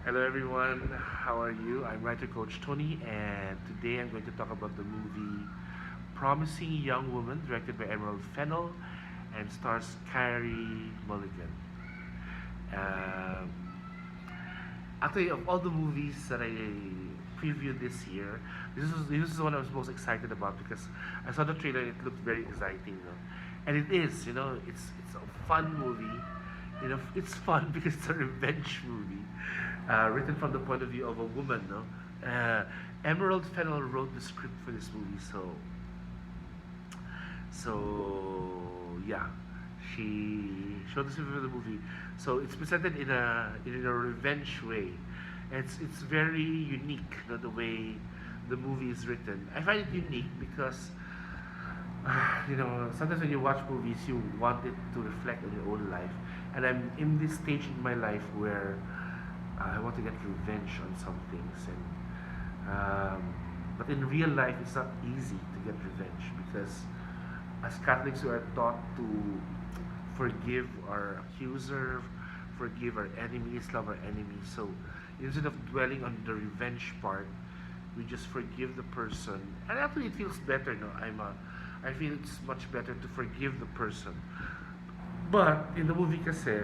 Hello everyone, how are you? I'm writer coach Tony, and today I'm going to talk about the movie Promising Young Woman, directed by Fennell and stars Carey Mulligan. Um, Actually, of all the movies that I previewed this year, this is the one I was most excited about because I saw the trailer and it looked very exciting, and it is, it's a fun movie. It's fun because it's a revenge movie, written from the point of view of a woman. No, Emerald Fennell wrote the script for this movie, so yeah, she showed the script for the movie. So it's presented in a revenge way. It's very unique, the way the movie is written. I find it unique because sometimes when you watch movies, you want it to reflect on your own life. And I'm in this stage in my life where I want to get revenge on some things. But in real life, it's not easy to get revenge because as Catholics, we are taught to forgive our accuser, forgive our enemies, love our enemies. So instead of dwelling on the revenge part, we just forgive the person. And actually, it feels better. No, I feel it's much better to forgive the person. But in the movie kasi,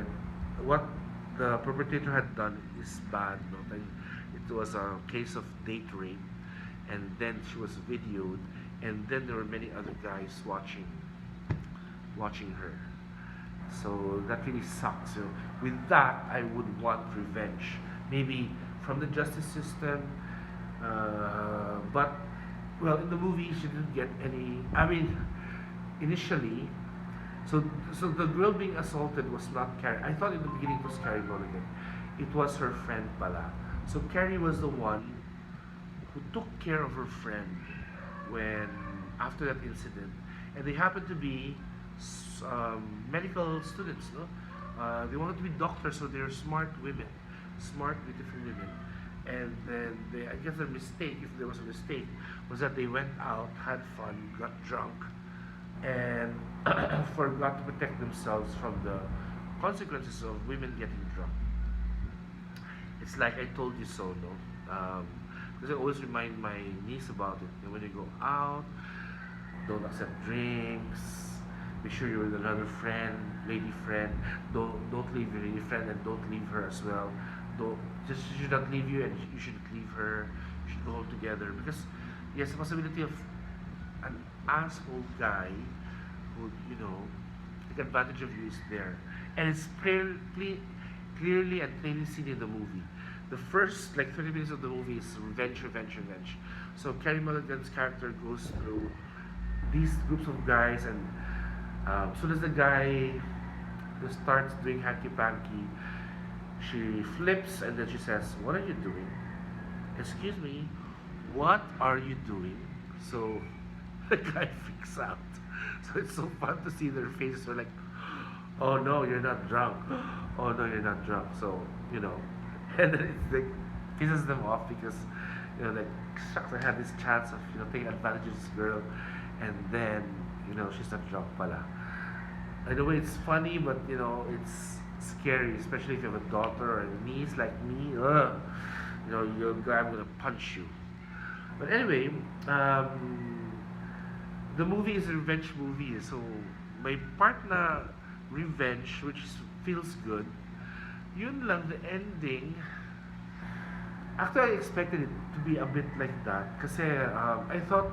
what the perpetrator had done is bad. No? Like, it was a case of date rape, and then she was videoed, and then there were many other guys watching her. So that really sucks. With that, I would want revenge, maybe from the justice system. But well, in the movie, she didn't get any. I mean, initially, so the girl being assaulted was not Carrie. I thought in the beginning it was Carey Mulligan. It was her friend pala. So Carrie was the one who took care of her friend when after that incident, and they happened to be medical students. No, they wanted to be doctors, so they're smart women, smart, beautiful women. And then I guess the mistake, if there was a mistake, was that they went out, had fun, got drunk, and forgot to protect themselves from the consequences of women getting drunk. It's like I told you so, no? Because I always remind my niece about it. When you go out, don't accept drinks. Make sure you're with another friend, lady friend. Don't leave your lady friend, and don't leave her as well. Don't just She should not leave you, and you shouldn't leave her. You should go home together because yes, the possibility of an asshole guy who take advantage of you is there, and it's clearly and plainly seen in the movie. The first like 30 minutes of the movie is revenge, revenge, revenge. So Carey Mulligan's character goes through these groups of guys, and as soon as the guy who starts doing hanky panky, she flips and then she says, "What are you doing? Excuse me, what are you doing?" So the guy freaks out. So it's so fun to see their faces. They're like, "Oh no, you're not drunk. Oh no, you're not drunk." So and then it's like pisses them off because like, shucks, I had this chance of taking advantage of this girl, and then she's not drunk pala. In a way, it's funny, but it's scary, especially if you have a daughter or a niece like me. Ugh, you're I'm gonna punch you. But anyway, the movie is a revenge movie, so may part na revenge, which feels good. Yun lang, the ending. Actually, I expected it to be a bit like that. Kasi I thought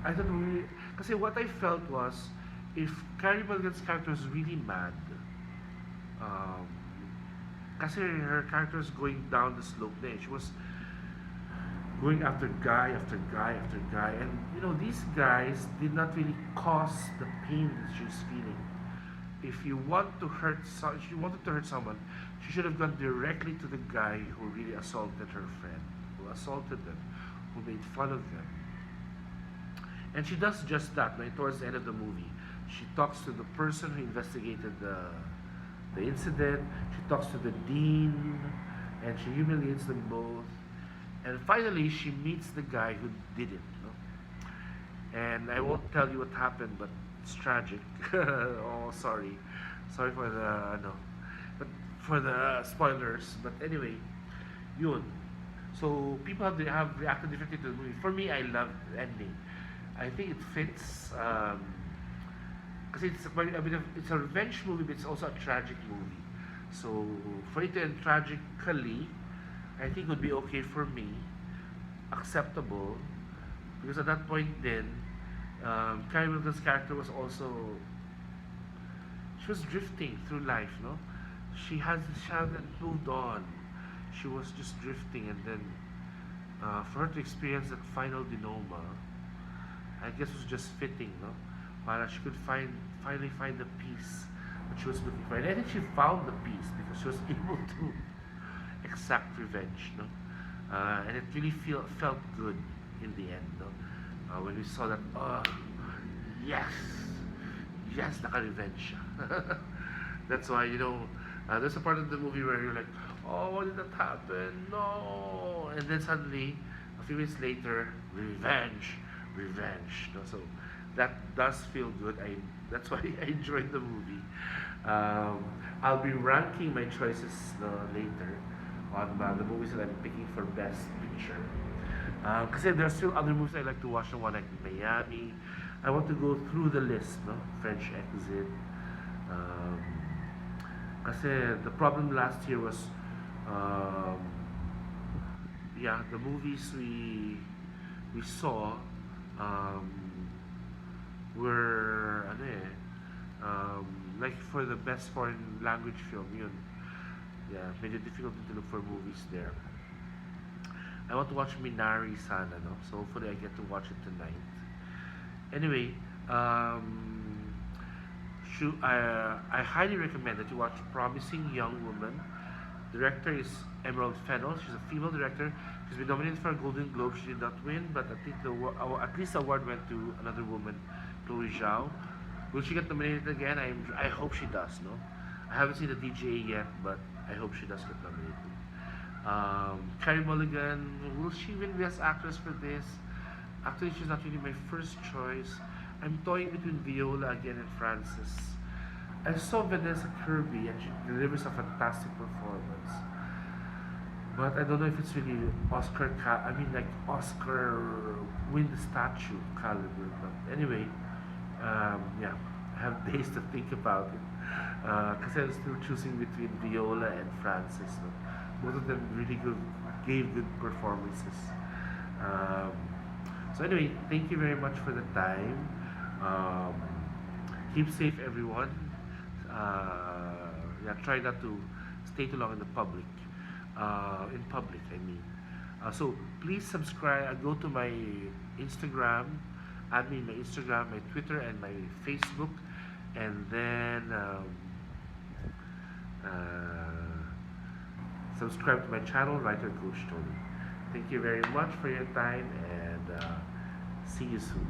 really, kasi what I felt was, if Carey Mulligan's character was really mad, um, kasi her character was going down the slope na eh. She was going after guy after guy after guy, and these guys did not really cause the pain that she was feeling. If you if you wanted to hurt someone, she should have gone directly to the guy who really assaulted her friend, who assaulted them, who made fun of them. And she does just that. Right towards the end of the movie, she talks to the person who investigated the incident. She talks to the dean, and she humiliates them both. And finally, she meets the guy who did it. No? And I won't tell you what happened, but it's tragic. Oh, sorry for the no. But for the spoilers. But anyway, yun. So people have reacted differently to the movie. For me, I love the ending. I think it fits because it's a revenge movie, but it's also a tragic movie. So for it to end tragically, I think would be okay for me, acceptable, because at that point then, Carey Mulligan's character was also she was drifting through life, no? She hadn't moved on. She was just drifting, and then for her to experience that final denouement, I guess was just fitting, no? Para she could finally find the peace that she was looking for. And I think she found the peace because she was able to exact revenge, no? And it really felt good in the end, no? When we saw that, oh, yes, yes, naka-revenge siya. That's why, there's a part of the movie where you're like, oh, why did that happen? No. And then suddenly, a few minutes later, revenge, revenge. No? So that does feel good. That's why I enjoyed the movie. I'll be ranking my choices later on the movies that I'm picking for Best Picture. Because there are still other movies I like to watch. The one like Miami. I want to go through the list. No? French Exit. Kasi the problem last year was, the movies we saw were like for the best foreign language film, yun. Yeah, made it difficult to look for movies there. I want to watch Minari sana, no? So hopefully I get to watch it tonight. Anyway, I highly recommend that you watch Promising Young Woman. Director is Emerald Fennell. She's a female director. She's been nominated for a Golden Globe. She did not win, but at least the award went to another woman, Chloe Zhao. Will she get nominated again? I hope she does. No, I haven't seen the DGA yet, but I hope she does get nominated. Carey Mulligan, will she win Best Actress for this? Actually, she's not really my first choice. I'm toying between Viola again and Frances. I saw Vanessa Kirby and she delivers a fantastic performance. But I don't know if it's really Oscar win the statue caliber. But anyway, I have days to think about it. Because I was still choosing between Viola and Frances. Both of them gave good performances. So anyway, thank you very much for the time. Keep safe, everyone. Try not to stay too long in the public. In public, I mean. So please subscribe. Go to my Instagram. Add me my Instagram, my Twitter, and my Facebook, and then subscribe to my channel, Writer Coach Tony. Thank you very much for your time, and see you soon.